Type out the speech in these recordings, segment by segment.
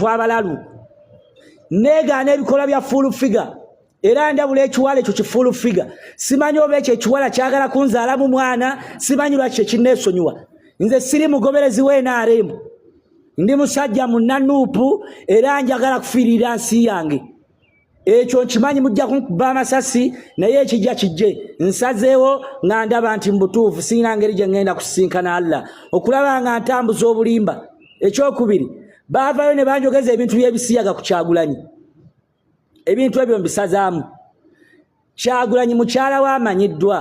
abantu abalalu negaana ebikola bya full figure era ndabula ekiwala ekyo kifull figure simanyi oba ekyo ekiwala kyagala kunzaalamu mwana simanyi lwaki ekinneesonyiwa nze siri mugoberezi w'NRM ndi musajja munnanuupu era njagala kufiirira nsi yange ekyo nkimanyi mujja kunkuba amasasi naye ekijja kijje nsazeewo nga ndaba nti mubutuufu sirina ngeri gye ngenda kusisinkana Allah okulaba nga ntambuza obulimba ekyokubiri baavayo ne banjogeza ebintu by'ebisiyaga ku Kyagulanyi ebintu ebyo mbisazaamu Kyagulanyi mukyala w'amanyiddwa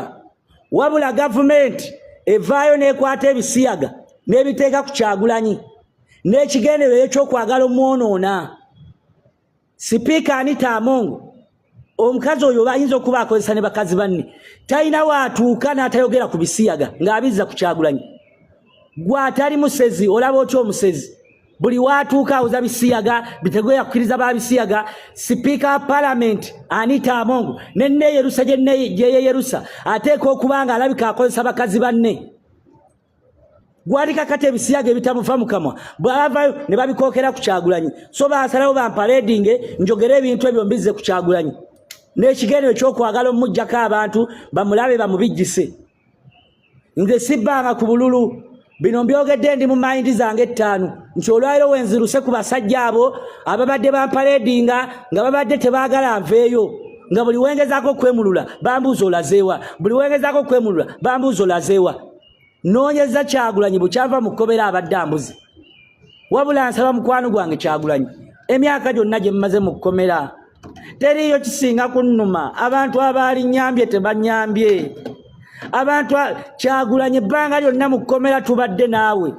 wabula gavumenti evaayo n'ekwata ebisiyaga n'ebiteeka ku Kyagulanyi n'ekigendererwa ekyokwagala omwonoona Sipiika Anita Amongo omukazi oyo bayinza okuba akozesa ne bakazi banne talina waatuuka n'atayogera ku bisiyaga ng'abizza ku Kyagulanyi gwe atali musezi olaba otya omusezi buli waatuuka awuza bisiyaga bitegeera kukkiriza babisiyaga Sipiika wa Parliament Anita Amongo nenneeyerusa gyeyeyerusa ateeka okuba nga alabika akozesa bakazi banne gwalika kati ebisiyaga ebitamuva mu kamwa bwavayo ne babikookera ku Kyagulanyi so baasalawo bampaledinge njogere ebintu ebyo mbizze ku Kyagulanyi n'ekigendero ekyokwagala omujjako abantu bamulabe bamubijjise nze sibbanga ku bululu bino mbyogedde ndi mu mayindi zange 5 nti olwaliro wenziruse ku basajja abo ababadde bampaledinga nga babadde tebaagala nveeyo nga buli wengezaako okwemulula bambuuza olazeewa buli wengezaako okwemulula bambuuza olazeewa noonyeza Kyagulanyi bukyava mu kkobera abadde ambuzi wabula nsaba mukwano gwange Kyagulanyi emyaka gyonna gye mmaze mu kkomera teriyo kisinga kunnuma abantu abaali nyambye tebanyambye abantu Kyagulanyi ebbanga lyonna mu kkomera tubadde naawe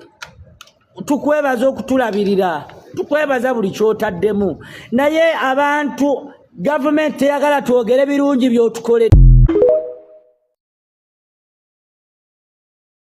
tukwebaza okutulabirira tukwebaza buli kyotaddemu naye abantu gavumenti teyagala twogere birungi by'otukoledde